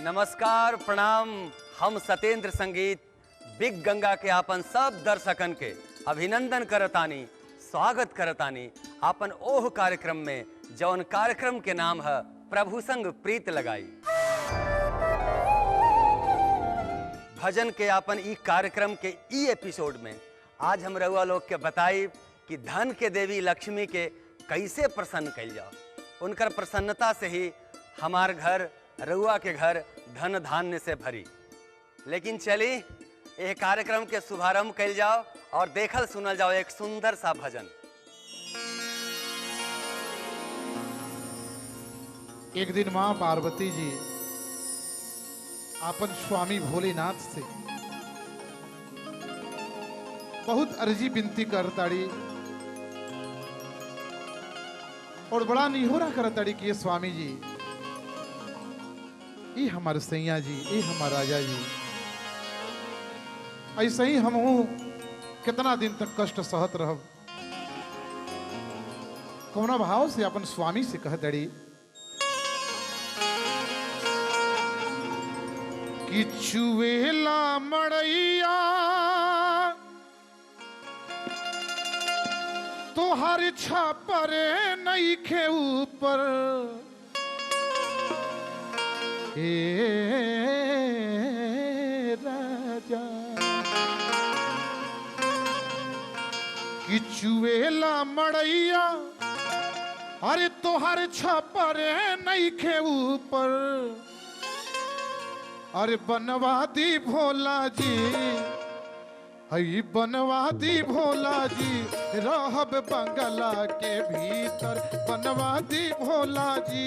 नमस्कार प्रणाम। हम सत्येंद्र संगीत बिग गंगा के आपन सब दर्शकन के अभिनंदन करतानी, स्वागत करतानी आपन ओह कार्यक्रम में, जौन कार्यक्रम के नाम है प्रभु संग प्रीत लगाई। भजन के आपन ई कार्यक्रम के ई एपिसोड में आज हम रउआ लोग के बताई कि धन के देवी लक्ष्मी के कैसे प्रसन्न कइल जाओ। उनकर प्रसन्नता से ही हमार घर, रउआ के घर धन धान्य से भरी। लेकिन चली यह कार्यक्रम के शुभारंभ कइल जाओ और देखल सुनल जाओ एक सुंदर सा भजन। एक दिन मां पार्वती जी आपन स्वामी भोलेनाथ से बहुत अर्जी विनती करताड़ी और बड़ा निहोरा करताड़ी कि ये स्वामी जी, ये हमारे सैया जी, ये हमारा राजा जी, ऐसे ही हम कितना दिन तक कष्ट सहत रहब। कौना भाव से अपन स्वामी से कह दड़ी कि चुवेला मड़ैया तोहर छापरे नइखे ऊपर, हे राजा कि चुवेला मड़ैया अरे तोहर छापरे नइखे ऊपर, अरे बनवादी भोला जी, हई बनवादी भोला जी, रहब बंगला के भीतर, बनवादी भोला जी,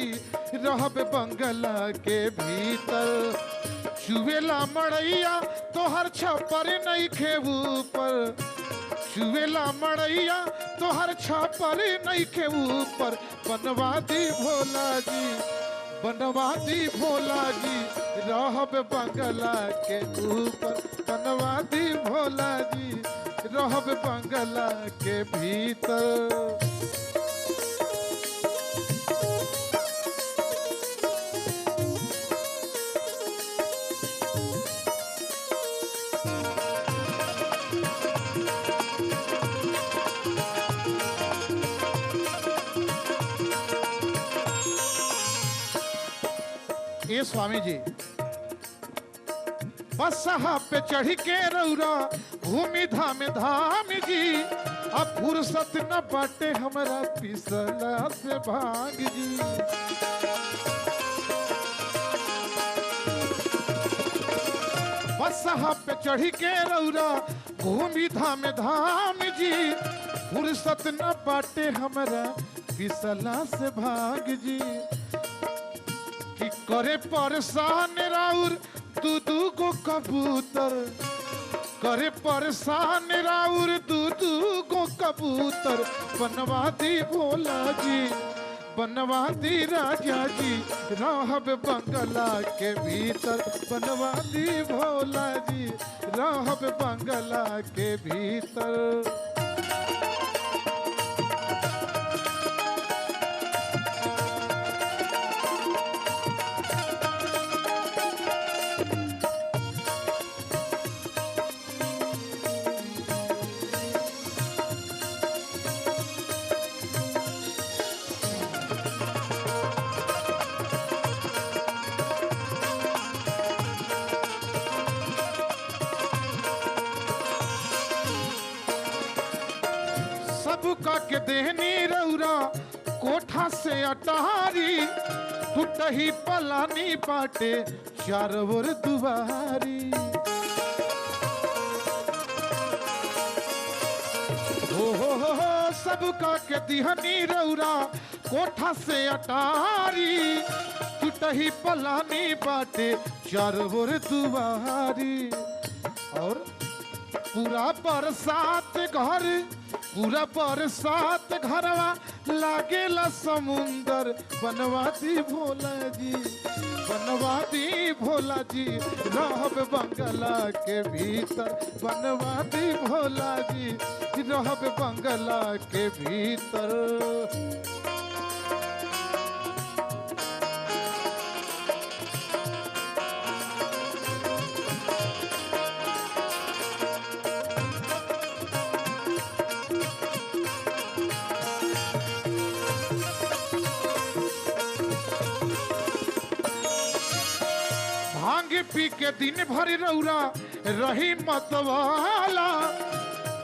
रहब बंगला के भीतर। चुवेला मड़ैया तोहर छपर नइखे ऊपर, चुवेला मड़ैया तोहर छपर नइखे ऊपर, बनवादी भोला जी, बनवादी भोला जी, रहब बंगला के ऊपर, बनवादी भोला जी, रहब बंगला के भीतर। ये स्वामी जी बसहा पे चढ़ के रौरा घूमी धाम धाम जी, अब फुर्सत न बाटे हमरा पिसला से भाग जी। बसहा पे चढ़ के रौरा घूमी धाम धाम जी, फुर्सत न बाटे हमरा पिसला से भाग जी। कि करे परेशान राउर दू को कबूतर, करे परेशान राउर दू को कबूतर, बनवादी भोला जी, बनवादी राजा जी, रहब बंगला के भीतर, बनवादी भोला जी, रहब बंगला के भीतर। सबका के देहनी रौरा कोठा से अटारी, टूटही पलानी बाटे चारों ओर दुआरी। हो सबका के देहनी रौरा कोठा से अटारी, टूटही पलानी बाटे चारों ओर दुआरी। और पूरा बरसात घर, पूरा बरसात घरवा लागेला समुंदर, बनवादी भोला जी, बनवादी भोला जी, रहब बंगला के भीतर, बनवादी भोला जी, रहब बंगला के भीतर। पी के दिन भर रौरा रही मतवाला,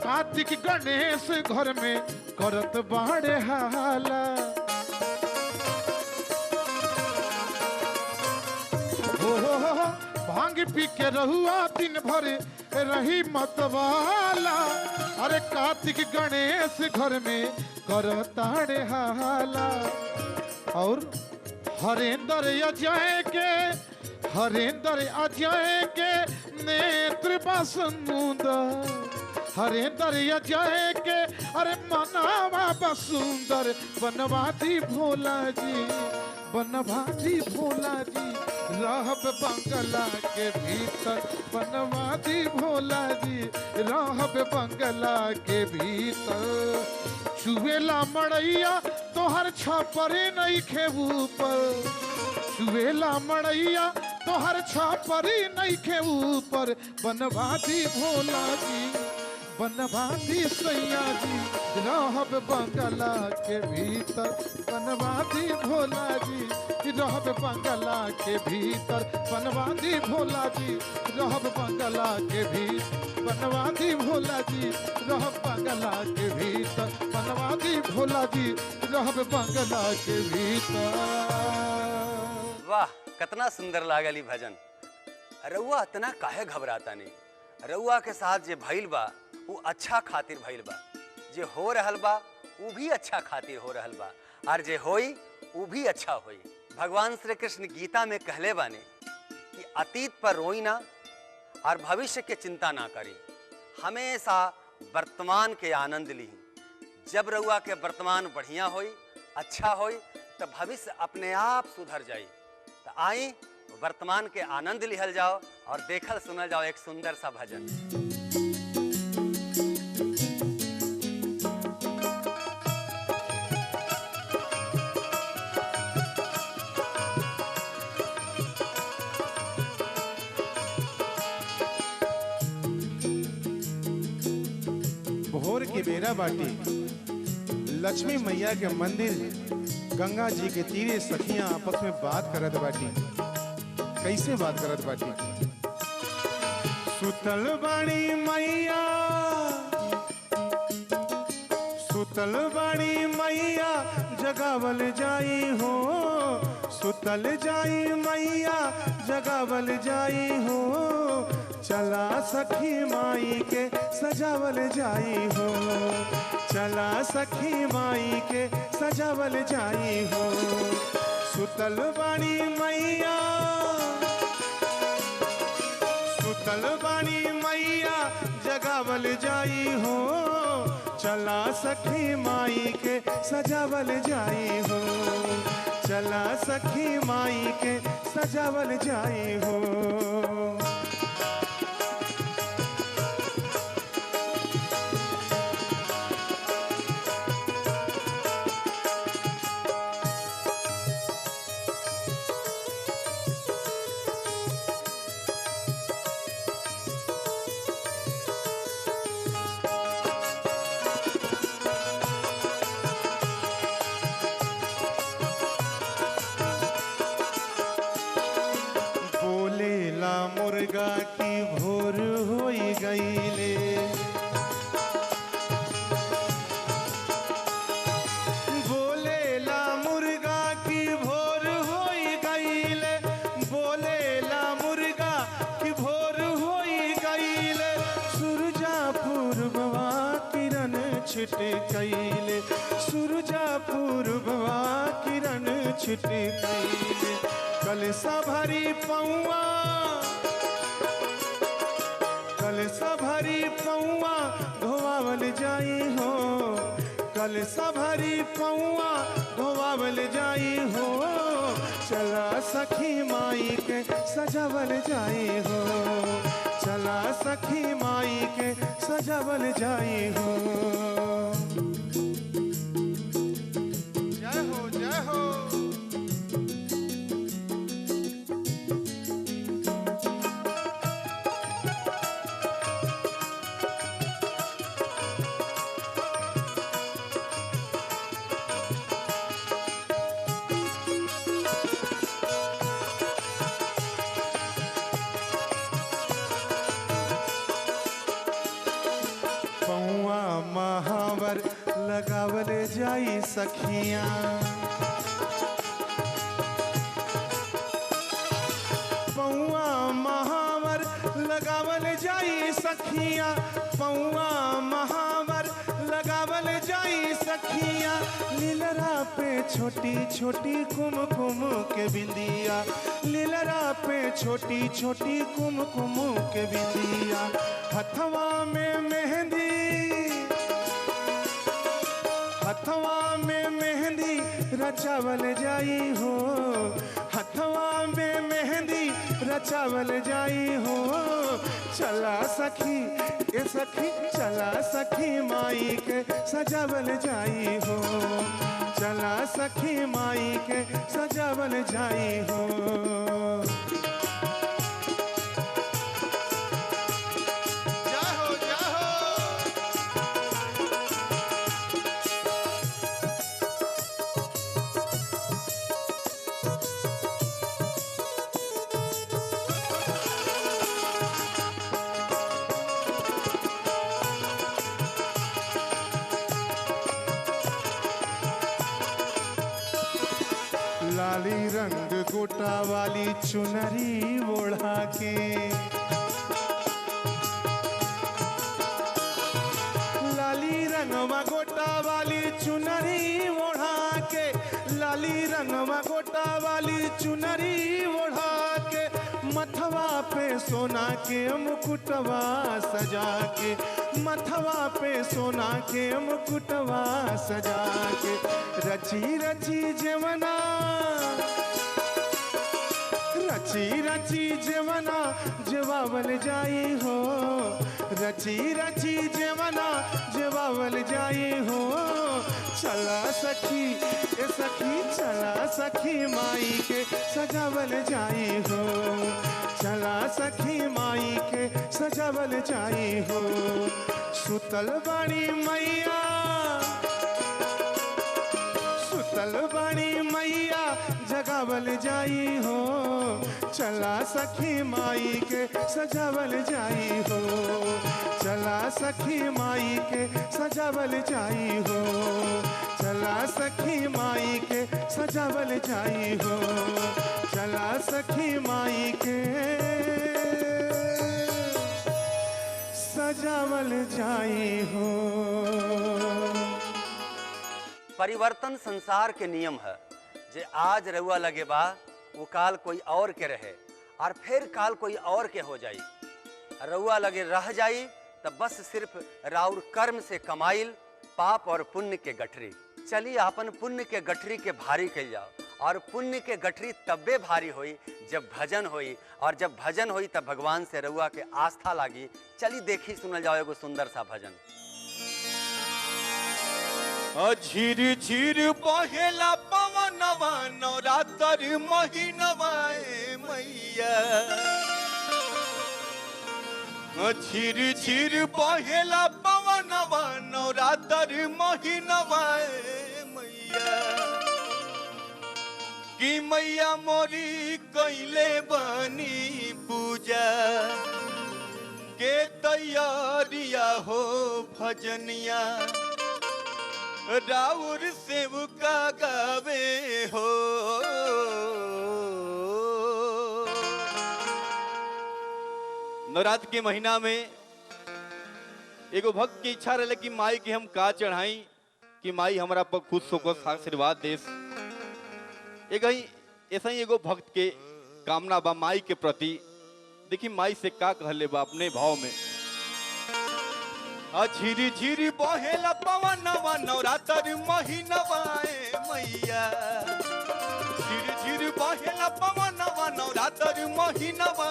कार्तिक गणेश घर में करत बाड़े हाला। हो भांग पी के रहुआ दिन भर रही मतवाला, अरे कार्तिक गणेश घर में करताड़े हाला। और हरेंद्र अजय के नेत्र बसुंदर, हरेंद्र अजय के अरे मनावा बसुंदर, बनवादी भोला जी, बनवादी भोला जी, रहब बंगला के भीतर, बनवादी भोला जी, रहब बंगला के भीतर। चुवेला मड़ैया तोहर छपरे नहीं खेबू पर, चुवेला मड़ैया तोहर छपरी नहीं खेबू पर, बनवादी भोला जी, बनवादी सैया जी, रहब बंगला के भीतर, बनवादी भोला जी, रहब बंगला के भीतर, बनवादी भोला जी, रहब बंगला के भीतर, बनवादी भोला जी, रहब बंगला के भीतर, बनवादी भोला जी, रहब बंगला के भीतर। वाह, कितना सुंदर लागल ई भजन। रउआ इतना काहे घबराता नहीं? रउआ के साथ जे भइल बा वो अच्छा खातिर भइल बा, जे हो रहल बा वो भी अच्छा खातिर हो रहल बा, और जे होई वो भी अच्छा होई। भगवान श्री कृष्ण गीता में कहले बाने कि अतीत पर रोई ना और भविष्य के चिंता ना करी, हमेशा वर्तमान के आनंद ली। जब रउआ के वर्तमान बढ़िया होई, अच्छा होई, तो भविष्य अपने आप सुधर जाई। तो आई वर्तमान के आनंद लिहल जाओ और देखल सुनल जाओ एक सुंदर सा भजन। भोर की बेरा बाटी, लक्ष्मी मैया के मंदिर गंगा जी के तीरे सखियां आपस में बात करत बाटी। कैसे बात करत बाटी? सुतल बाड़ी मैया, सुतल बाड़ी मैया, जगावल जाई हो, सुतल जाई मैया, जगावल जाई हो, चला सखी माई के सजावल जाई हो, चला सखी माई के सजावल जाई हो। सुतल बाड़ी मैया, सुतल बाड़ी मैया, जगावल जाई हो, चला सखी माई के सजावल जाई हो, चला सखी माई के सजावल जाई हो। मुर्गा की भोर होई गईले, बोलेला मुर्गा की भोर होई गईले, बोलेला मुर्गा की भोर होई गईले, सूरजा पूर्ववा किरण छिटकैले, सूरजा पूर्ववा किरण छिटकैले। कलसा भरी पौआ, कलसा भरी पौआ, धोवावल जाई हो, कलसा भरी पौआ, धोवावल जाई हो, चला सखी माई के सजावल जाई हो, चला सखी माई के सजावल जाई हो। जय हो, जय हो। लगावल जाई सखियां। पौआ महावर लगावल जाई सखियां, पौआ महावर लगावल जाई सखियां। लीलरा पे छोटी छोटी कुमकुम के बिंदिया, लीलरा पे छोटी छोटी कुमकुम के बिंदिया। हथवा में मेहंदी, हथवा में मेहंदी रचावल जाई हो, हथवा में मेहंदी रचावल जाई हो। चला सखी ए सखी, चला सखी माई के सजावल जाई हो, चला सखी माई के सजावल जाई हो। जाहो जाहो लाली रंग गोटा वाली चुनरी ओढ़ा के, लाली रंगवा गोटा वाली चुनरी ओढ़ा के, लाली रंगवा गोटा वाली चुनरी ओढ़ा के। मथवा पे सोना के मुकुटवा सजा के, मथवा पे सोना के मुकुटवा सजा के। रची रची जवना, रची रची जवना जवावल जाई हो, रची रची जवना जवावल जाई हो। चला सखी ए सखी, चला सखी माई के सजावल जाई हो, चला सखी माई के सजावल जाई हो। सुतल बाणी मैया, सुतल बाणी मैया जगावल जाई हो। चला सखी माई के सजावल जाई हो, चला सखी माई के सजावल जाई हो, चला सखी माई के सजावल जाई हो, चला सखी माई के सजावल जाई हो। परिवर्तन संसार के नियम है। जे आज रउआ लगे बा वो काल कोई और के रहे और फिर काल कोई और के हो जाई। रउआ लगे रह जाई तब बस सिर्फ राउर कर्म से कमाइल पाप और पुण्य के गठरी। चलिए अपन पुण्य के गठरी के भारी कल जाओ, और पुण्य के गठरी तब्बे भारी होई जब भजन होई, और जब भजन होई तब भगवान से रउआ के आस्था लागी। चलिए देखी सुनल जाओ एगो सुंदर सा भजन। झिर झिर बहेला पवनवा नवरात्र महीनवा मैया, झिर झिर बहेला पवनवा नवरात्र महीनवा मैया। कि मैया मोरी कैले बनी पूजा के तैयारिया हो भजनिया, राउर सेवका गावे हो। नवरात्र के महीना में एगो भक्त की इच्छा रहे कि माई के हम का चढ़ाई कि माई हमारा पर खुश होकर आशीर्वाद देश। ऐसा ही एगो भक्त के कामना बा माई के प्रति। देखी माई से का कहले बा अपने भाव में। झिरी झिरी बहेला पवनवा नवरात्र महीनवा मैया, झिरी झिरी बहेला पवनवा नवरात्र महीनवा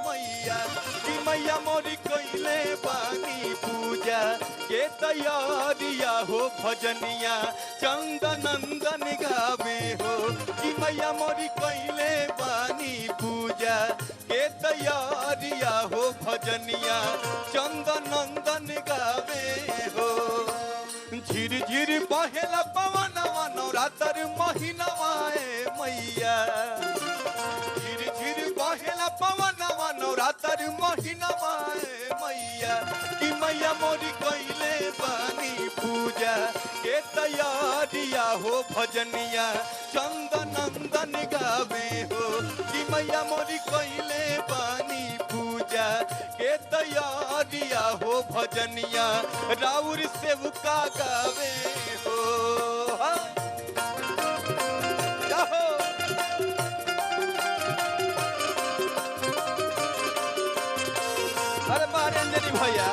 मैया। कि मैया मोरी कैले बानी पूजा के तैयारिया हो भजनिया, चंदनंदन गावे हो। कि मैया मोरी कैले बानी पूजा के तैयारिया हो भजनिया, चंदनंदन गावे हो। झिर झिर बहेला पवनवा नवरात्र महीनवा मैया, झिर झिर बहेला पवनवा नवरात्र महीनवा मैया। कि मैया मोरी कैले बानी पूजा के तैयारिया हो भजनिया चंदन नंदन गावे हो कि मैया मोरी कइले बानी पूजा के तैयारिया हो भजनिया राउर सेवका गावे हो हाँ। जाहो। अरे मारे अंजनी भैया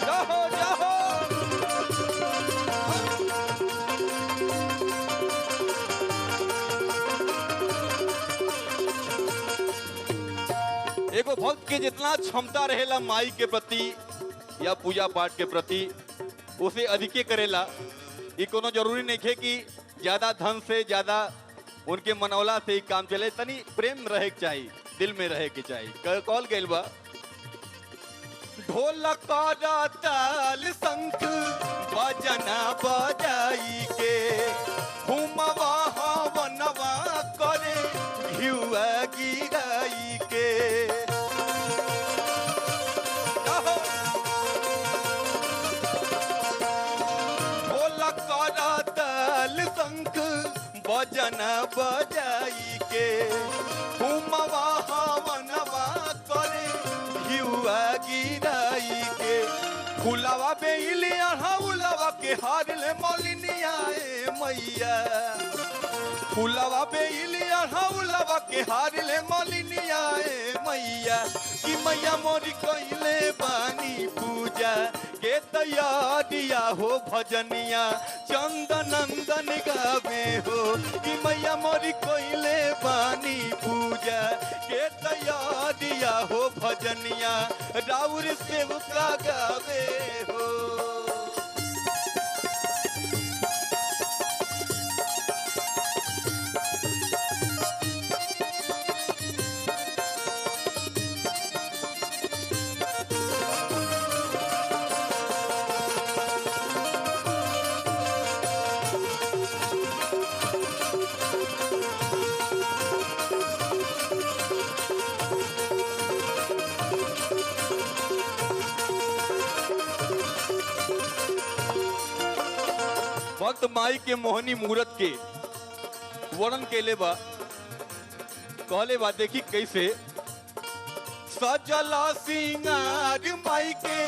जाहो जाहो। एगो भक्त के जितना क्षमता रहेला माई के प्रति या पूजा पाठ के प्रति उसे अधिके करेला। ये कोनो जरूरी नहीं है कि ज्यादा धन से ज्यादा उनके मनौला से ही काम चले, तनी प्रेम रहे के चाहिए, दिल में रहे के चाहिए। कॉल गइल बा ढोलक ताल शंख बजना बजाई के हुमवा हवनवा करे घिउआ गिराई के ताल शंख बजन बजाई के हुमवा हवनवा करे घिउआ गिराई के फुलवा बेली अढ़ौलवा के हार ले मलिनिया मैया फुलवा बेली अढ़ौलवा के हार ले मलिनिया मैया कि मैया मोरी कइले बानी पूजा के तैयारिया हो भजनिया चंदन नंदन गावे हो कि मैया मोरी कइले बानी पूजा के तैयारिया हो भजनिया राउर सेवका गावे हो। भक्त माई के मोहनी मूरत के वर्णन केले बा कहले बा देखी कैसे सजला सिंगार माई के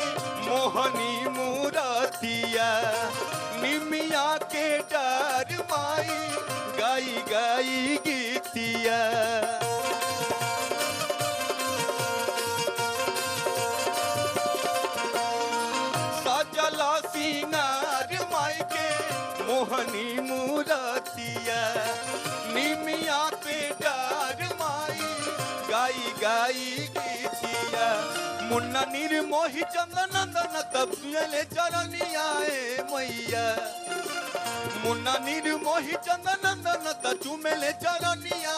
मोहनी मूरतिया निमिया के डर माई गाई गाई गीतिया सजला सिंगार माई के मोहनी मूरतिया निमिया पे डार माई गाई गाई गीतिया मुन्ना निर्मोही चंदन नंदन तब ले चरनिया मैया मुन्ना निर्मोही चंदन नंदन तचुमेले चरनिया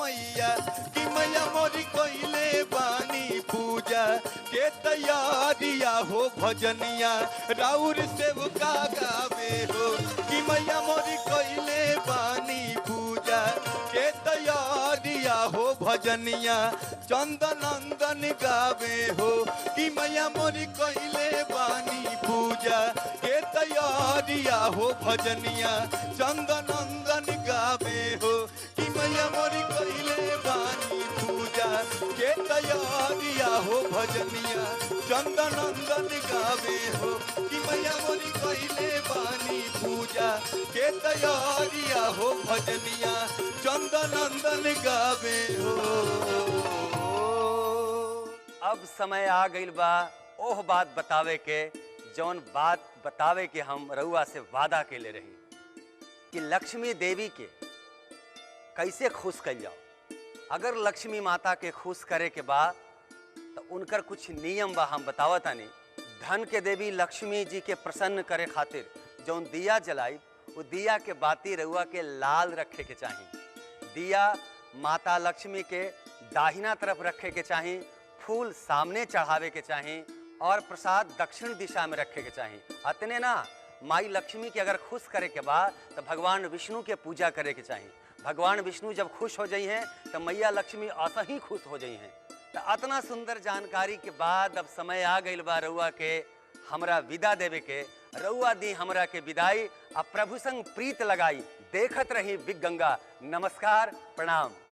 मैया कि मैया मोरी कइले बानी पूजा के तैयारिया हो भजनिया राउर सेवका गावे हो कि मैया मोरी कइले बानी पूजा के तैयारिया हो भजनिया चंदन नंदन गावे हो कि मैया मोरी कइले बानी पूजा के तैयारिया हो भजनिया चंदन नंदन गावे हो कि मैया मोरी कइले बानी पूजा के तैयारिया हो भजनिया चंदन नंदन गावे हो कि मैया मोरी कइले बानी पूजा के तैयारिया हो भजनिया चंदन नंदन गावे हो। अब समय आ गइल बा ओह बात बतावे के जौन बात बतावे के हम रउआ से वादा के ले रही कि लक्ष्मी देवी के कैसे खुश कल जाओ। अगर लक्ष्मी माता के खुश करे के बाद तो उनकर कुछ नियम बा हम बतावतानी। धन के देवी लक्ष्मी जी के प्रसन्न करे खातिर जौन दिया जलाई वो दिया के बाती रउआ के लाल रखे के चाहिए। दिया माता लक्ष्मी के दाहिना तरफ रखे के चाहिए, फूल सामने चढ़ावे के चाहिए और प्रसाद दक्षिण दिशा में रखे के चाहिए। अतने ना माई लक्ष्मी के अगर खुश करे के बाद तो भगवान विष्णु के पूजा करे के चाहिए। भगवान विष्णु जब खुश हो जाई हैं तो मैया लक्ष्मी ऐसा ही खुश हो जाई हैं। तो इतना सुंदर जानकारी के बाद अब समय आ गई बा रउआ के हमरा विदा देवे के। रउआ दी हमरा के विदाई। अब प्रभु संग प्रीत लगाई। देखत रही बिग गंगा। नमस्कार, प्रणाम।